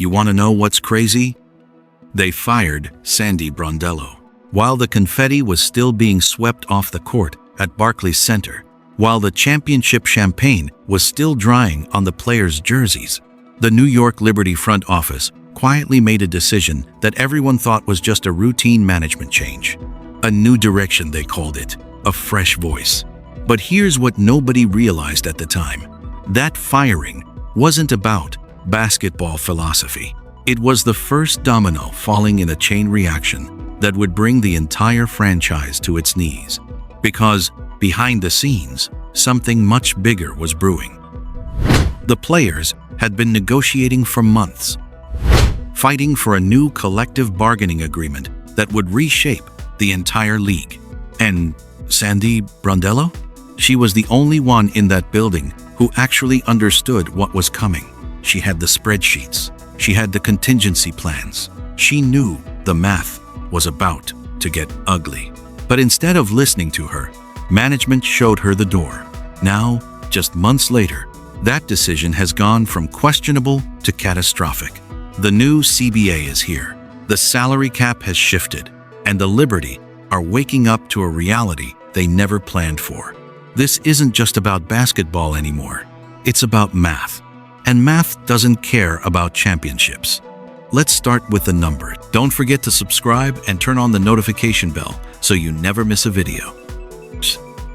You want to know what's crazy? They fired Sandy Brondello while the confetti was still being swept off the court at Barclays Center, while the championship champagne was still drying on the players' jerseys. The New York Liberty front office quietly made a decision that everyone thought was just a routine management change. A new direction, they called it, a fresh voice. But here's what nobody realized at the time. That firing wasn't about basketball philosophy. It was the first domino falling in a chain reaction that would bring the entire franchise to its knees. Because behind the scenes, something much bigger was brewing. The players had been negotiating for months, fighting for a new collective bargaining agreement that would reshape the entire league. And Sandy Brondello? She was the only one in that building who actually understood what was coming. She had the spreadsheets. She had the contingency plans. She knew the math was about to get ugly. But instead of listening to her, management showed her the door. Now, just months later, that decision has gone from questionable to catastrophic. The new CBA is here. The salary cap has shifted, and the Liberty are waking up to a reality they never planned for. This isn't just about basketball anymore. It's about math. And math doesn't care about championships. Let's start with the number. Don't forget to subscribe and turn on the notification bell so you never miss a video.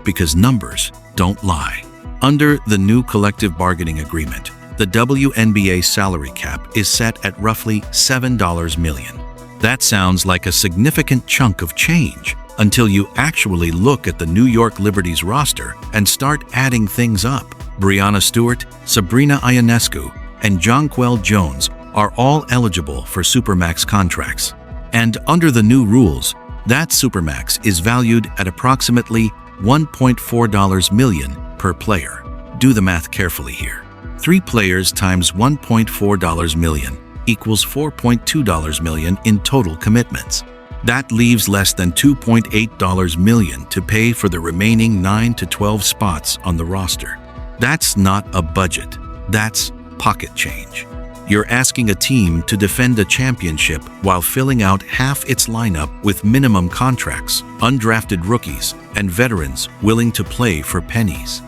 Because numbers don't lie. Under the new collective bargaining agreement, the WNBA salary cap is set at roughly $7 million. That sounds like a significant chunk of change until you actually look at the New York Liberty's roster and start adding things up. Breanna Stewart, Sabrina Ionescu, and Jonquel Jones are all eligible for supermax contracts. And under the new rules, that supermax is valued at approximately $1.4 million per player. Do the math carefully here. 3 players times $1.4 million equals $4.2 million in total commitments. That leaves less than $2.8 million to pay for the remaining 9 to 12 spots on the roster. That's not a budget. That's pocket change. You're asking a team to defend a championship while filling out half its lineup with minimum contracts, undrafted rookies, and veterans willing to play for pennies.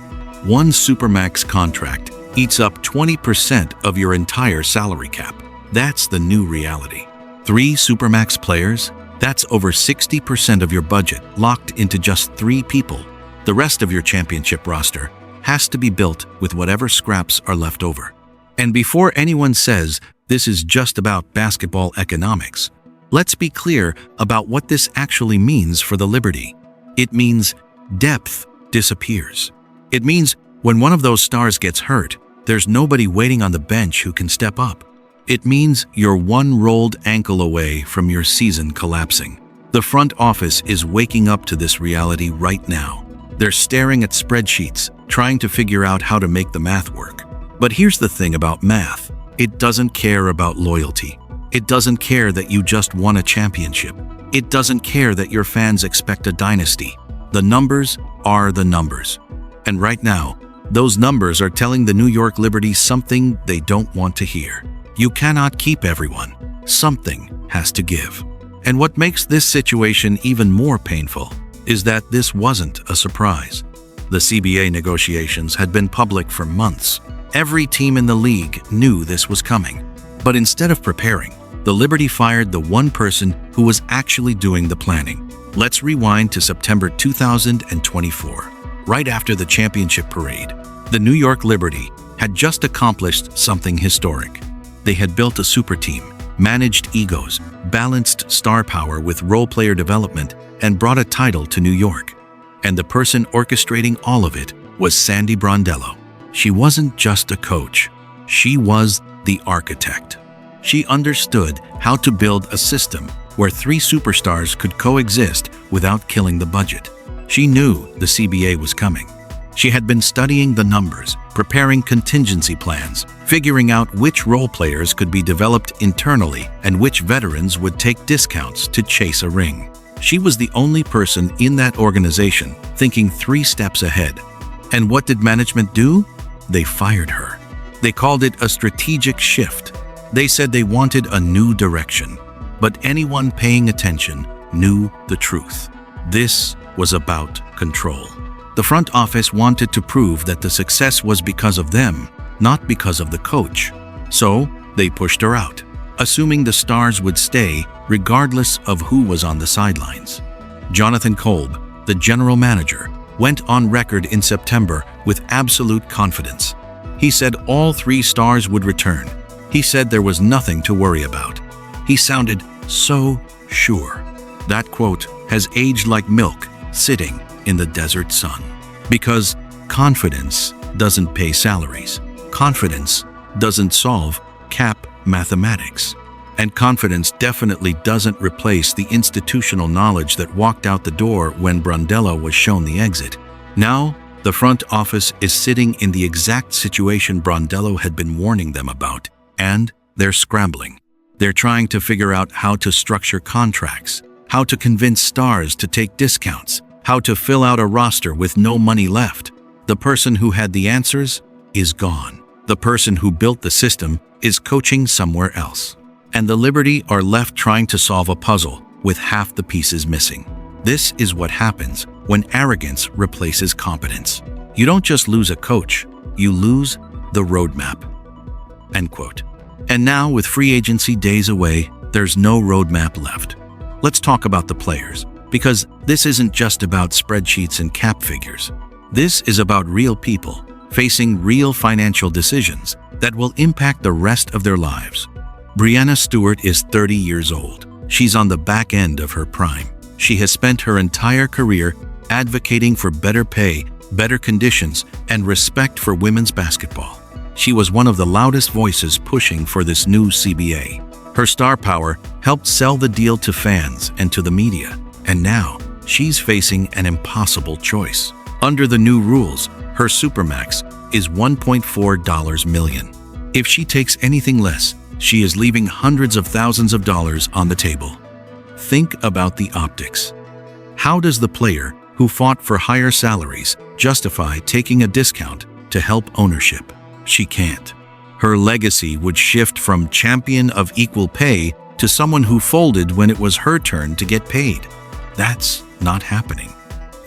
One supermax contract eats up 20% of your entire salary cap. That's the new reality. 3 supermax players? That's over 60% of your budget locked into just 3 people. The rest of your championship roster has to be built with whatever scraps are left over. And before anyone says this is just about basketball economics, let's be clear about what this actually means for the Liberty. It means depth disappears. It means when one of those stars gets hurt, there's nobody waiting on the bench who can step up. It means you're one rolled ankle away from your season collapsing. The front office is waking up to this reality right now. They're staring at spreadsheets, trying to figure out how to make the math work. But here's the thing about math. It doesn't care about loyalty. It doesn't care that you just won a championship. It doesn't care that your fans expect a dynasty. The numbers are the numbers. And right now, those numbers are telling the New York Liberty something they don't want to hear. You cannot keep everyone. Something has to give. And what makes this situation even more painful is that this wasn't a surprise. The CBA negotiations had been public for months. Every team in the league knew this was coming. But instead of preparing, the Liberty fired the one person who was actually doing the planning. Let's rewind to September 2024. Right after the championship parade, the New York Liberty had just accomplished something historic. They had built a super team, managed egos, balanced star power with role player development, and brought a title to New York. And the person orchestrating all of it was Sandy Brondello. She wasn't just a coach. She was the architect. She understood how to build a system where 3 superstars could coexist without killing the budget. She knew the CBA was coming. She had been studying the numbers, preparing contingency plans, figuring out which role players could be developed internally and which veterans would take discounts to chase a ring. She was the only person in that organization thinking 3 steps ahead. And what did management do? They fired her. They called it a strategic shift. They said they wanted a new direction, but anyone paying attention knew the truth. This was about control. The front office wanted to prove that the success was because of them, not because of the coach. So they pushed her out, assuming the stars would stay regardless of who was on the sidelines. Jonathan Kolb, the general manager, went on record in September with absolute confidence. He said all 3 stars would return. He said there was nothing to worry about. He sounded so sure. That quote has aged like milk sitting in the desert sun. Because confidence doesn't pay salaries. Confidence doesn't solve cap mathematics. And confidence definitely doesn't replace the institutional knowledge that walked out the door when Brondello was shown the exit. Now, the front office is sitting in the exact situation Brondello had been warning them about, and they're scrambling. They're trying to figure out how to structure contracts, how to convince stars to take discounts, how to fill out a roster with no money left. The person who had the answers is gone. The person who built the system is coaching somewhere else. And the Liberty are left trying to solve a puzzle with half the pieces missing. This is what happens when arrogance replaces competence. You don't just lose a coach, you lose the roadmap. End quote. And now, with free agency days away, there's no roadmap left. Let's talk about the players, because this isn't just about spreadsheets and cap figures. This is about real people facing real financial decisions that will impact the rest of their lives. Breanna Stewart is 30 years old. She's on the back end of her prime. She has spent her entire career advocating for better pay, better conditions, and respect for women's basketball. She was one of the loudest voices pushing for this new CBA. Her star power helped sell the deal to fans and to the media, and now she's facing an impossible choice. Under the new rules, her supermax is $1.4 million. If she takes anything less, she is leaving hundreds of thousands of dollars on the table. Think about the optics. How does the player who fought for higher salaries justify taking a discount to help ownership? She can't. Her legacy would shift from champion of equal pay to someone who folded when it was her turn to get paid. That's not happening.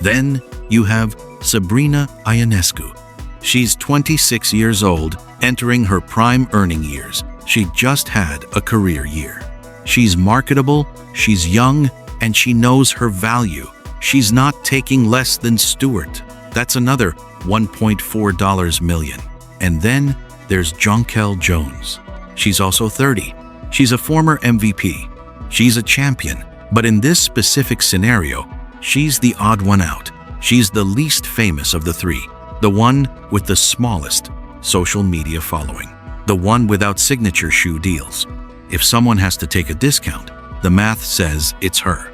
Then you have Sabrina Ionescu. She's 26 years old, entering her prime earning years. She just had a career year. She's marketable, she's young, and she knows her value. She's not taking less than Stewart. That's another $1.4 million. And then there's Jonquel Jones. She's also 30. She's a former MVP. She's a champion. But in this specific scenario, she's the odd one out. She's the least famous of the 3, the one with the smallest social media following, the one without signature shoe deals. If someone has to take a discount, the math says it's her.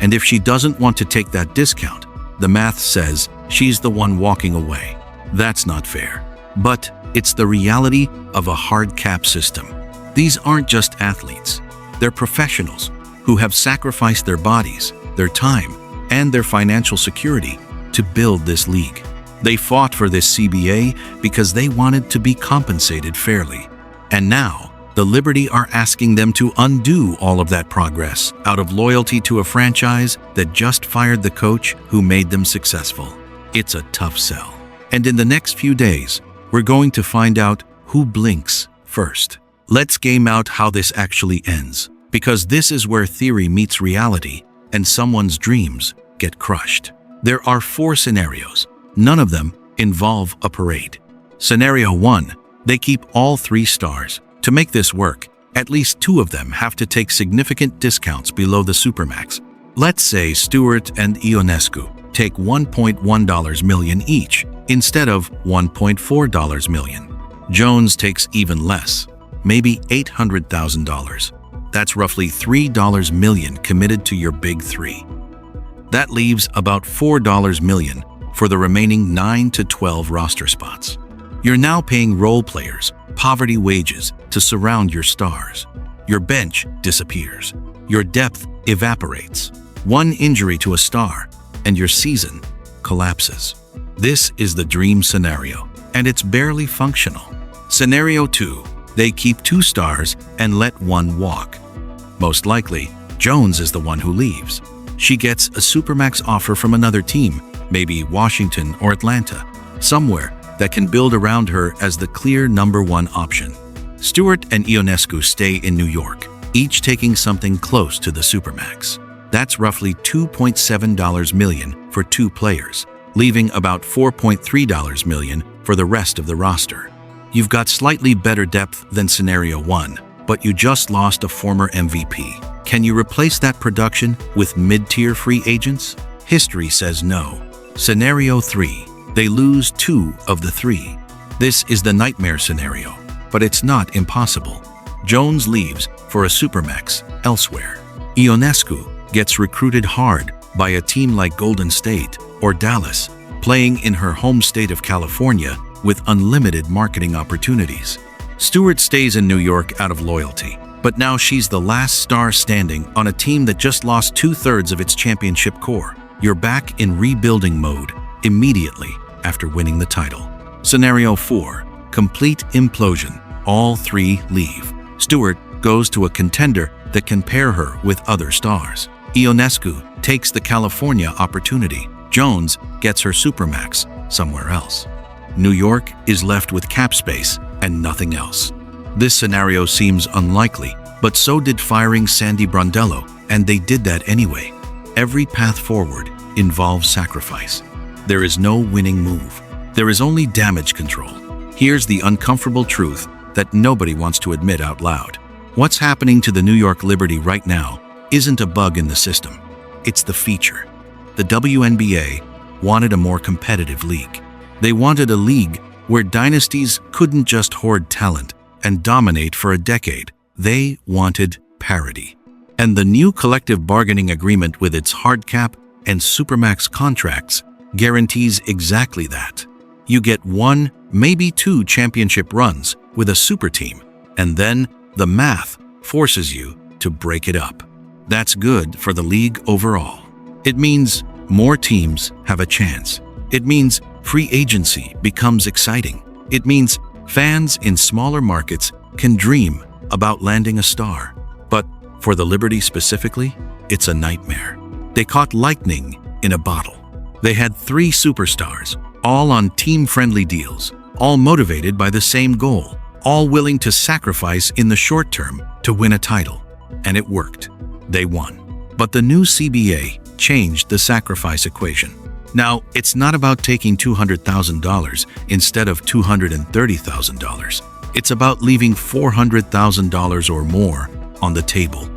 And if she doesn't want to take that discount, the math says she's the one walking away. That's not fair. But it's the reality of a hard cap system. These aren't just athletes. They're professionals who have sacrificed their bodies, their time, and their financial security to build this league. They fought for this CBA because they wanted to be compensated fairly. And now, the Liberty are asking them to undo all of that progress out of loyalty to a franchise that just fired the coach who made them successful. It's a tough sell. And in the next few days, we're going to find out who blinks first. Let's game out how this actually ends, because this is where theory meets reality and someone's dreams get crushed. There are 4 scenarios. None of them involve a parade. Scenario 1, they keep all 3 stars. To make this work, at least 2 of them have to take significant discounts below the supermax. Let's say Stewart and Ionescu take $1.1 million each instead of $1.4 million. Jones takes even less, maybe $800,000. That's roughly $3 million committed to your big 3. That leaves about $4 million for the remaining 9 to 12 roster spots. You're now paying role players poverty wages to surround your stars. Your bench disappears. Your depth evaporates. One injury to a star, and your season collapses. This is the dream scenario, and it's barely functional. Scenario 2, They keep 2 stars and let 1 walk. Most likely, Jones is the one who leaves. She gets a supermax offer from another team, maybe Washington or Atlanta, somewhere that can build around her as the clear number 1 option. Stewart and Ionescu stay in New York, each taking something close to the supermax. That's roughly $2.7 million for 2 players, leaving about $4.3 million for the rest of the roster. You've got slightly better depth than Scenario 1, but you just lost a former MVP. Can you replace that production with mid-tier free agents? History says no. Scenario 3. They lose 2 of the 3. This is the nightmare scenario, but it's not impossible. Jones leaves for a supermax elsewhere. Ionescu gets recruited hard by a team like Golden State or Dallas, playing in her home state of California with unlimited marketing opportunities. Stewart stays in New York out of loyalty, but now she's the last star standing on a team that just lost 2/3 of its championship core. You're back in rebuilding mode immediately after winning the title. Scenario 4. Complete implosion. All 3 leave. Stewart goes to a contender that can pair her with other stars. Ionescu takes the California opportunity. Jones gets her supermax somewhere else. New York is left with cap space and nothing else. This scenario seems unlikely, but so did firing Sandy Brondello, and they did that anyway. Every path forward involves sacrifice. There is no winning move. There is only damage control. Here's the uncomfortable truth that nobody wants to admit out loud. What's happening to the New York Liberty right now isn't a bug in the system. It's the feature. The WNBA wanted a more competitive league. They wanted a league where dynasties couldn't just hoard talent and dominate for a decade. They wanted parity. And the new collective bargaining agreement with its hard cap and supermax contracts guarantees exactly that. You get 1, maybe 2 championship runs with a super team, and then the math forces you to break it up. That's good for the league overall. It means more teams have a chance. It means free agency becomes exciting. It means fans in smaller markets can dream about landing a star. But for the Liberty specifically, it's a nightmare. They caught lightning in a bottle. They had 3 superstars, all on team-friendly deals, all motivated by the same goal, all willing to sacrifice in the short term to win a title. And it worked. They won. But the new CBA changed the sacrifice equation. Now, it's not about taking $200,000 instead of $230,000. It's about leaving $400,000 or more on the table.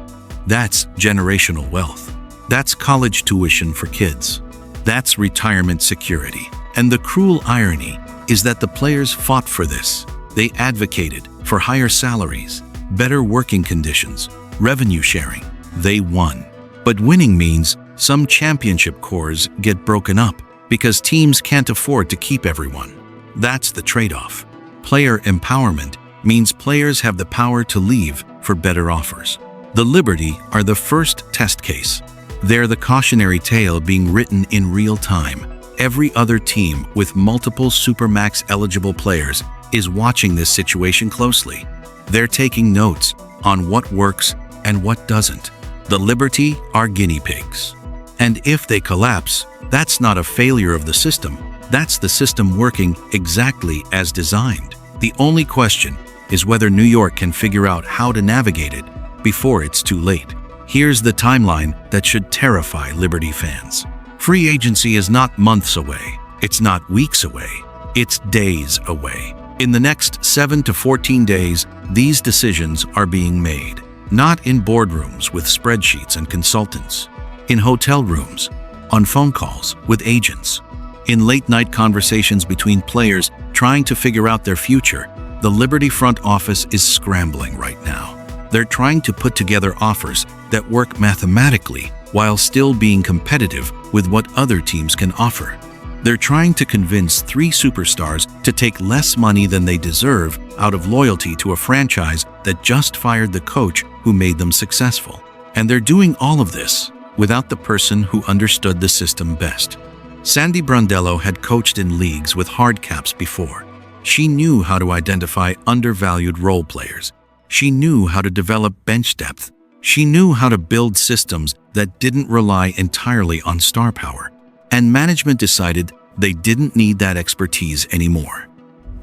That's generational wealth. That's college tuition for kids. That's retirement security. And the cruel irony is that the players fought for this. They advocated for higher salaries, better working conditions, revenue sharing. They won. But winning means some championship cores get broken up because teams can't afford to keep everyone. That's the trade-off. Player empowerment means players have the power to leave for better offers. The Liberty are the first test case. They're the cautionary tale being written in real time. Every other team with multiple supermax eligible players is watching this situation closely. They're taking notes on what works and what doesn't. The Liberty are guinea pigs. And if they collapse, that's not a failure of the system. That's the system working exactly as designed. The only question is whether New York can figure out how to navigate it before it's too late. Here's the timeline that should terrify Liberty fans. Free agency is not months away. It's not weeks away. It's days away. In the next 7 to 14 days, these decisions are being made. Not in boardrooms with spreadsheets and consultants. In hotel rooms, on phone calls with agents. In late-night conversations between players trying to figure out their future, the Liberty front office is scrambling right now. They're trying to put together offers that work mathematically while still being competitive with what other teams can offer. They're trying to convince 3 superstars to take less money than they deserve out of loyalty to a franchise that just fired the coach who made them successful. And they're doing all of this without the person who understood the system best. Sandy Brondello had coached in leagues with hard caps before. She knew how to identify undervalued role players. She knew how to develop bench depth. She knew how to build systems that didn't rely entirely on star power. And management decided they didn't need that expertise anymore.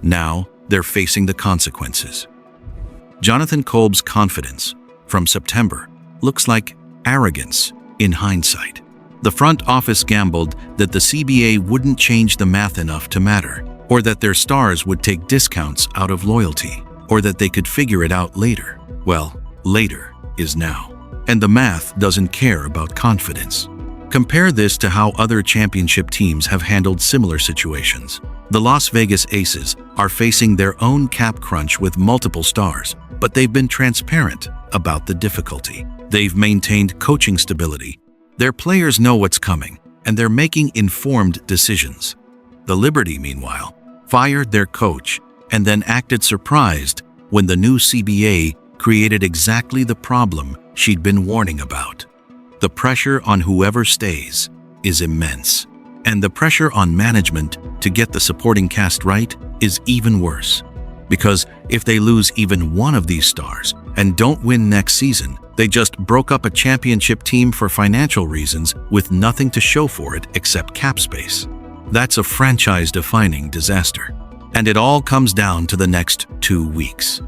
Now, they're facing the consequences. Jonathan Kolb's confidence from September looks like arrogance in hindsight. The front office gambled that the CBA wouldn't change the math enough to matter, or that their stars would take discounts out of loyalty, or that they could figure it out later. Well, later is now. And the math doesn't care about confidence. Compare this to how other championship teams have handled similar situations. The Las Vegas Aces are facing their own cap crunch with multiple stars, but they've been transparent about the difficulty. They've maintained coaching stability. Their players know what's coming, and they're making informed decisions. The Liberty, meanwhile, fired their coach and then acted surprised when the new CBA created exactly the problem she'd been warning about. The pressure on whoever stays is immense, and the pressure on management to get the supporting cast right is even worse. Because if they lose even one of these stars and don't win next season, they just broke up a championship team for financial reasons with nothing to show for it except cap space. That's a franchise-defining disaster. And it all comes down to the next 2 weeks.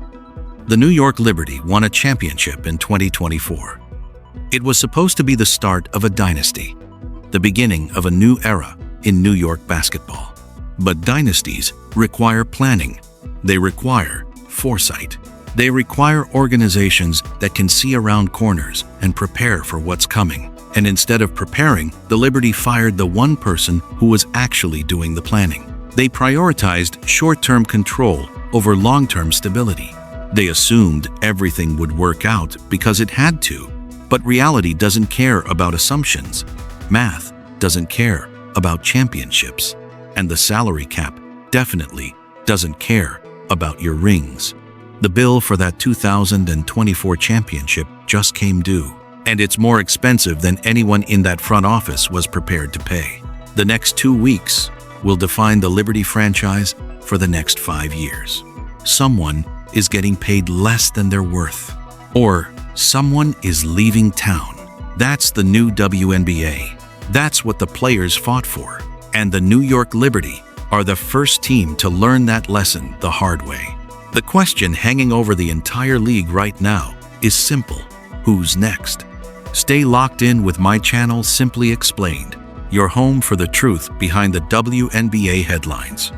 The New York Liberty won a championship in 2024. It was supposed to be the start of a dynasty, the beginning of a new era in New York basketball. But dynasties require planning. They require foresight. They require organizations that can see around corners and prepare for what's coming. And instead of preparing, the Liberty fired the one person who was actually doing the planning. They prioritized short-term control over long-term stability. They assumed everything would work out because it had to. But reality doesn't care about assumptions. Math doesn't care about championships. And the salary cap definitely doesn't care about your rings. The bill for that 2024 championship just came due, and it's more expensive than anyone in that front office was prepared to pay. The next 2 weeks will define the Liberty franchise for the next 5 years. Someone is getting paid less than they're worth, or someone is leaving town. That's the new WNBA. That's what the players fought for, and the New York Liberty are the first team to learn that lesson the hard way. The question hanging over the entire league right now is simple: who's next? Stay locked in with my channel, Simply Explained, your home for the truth behind the WNBA headlines.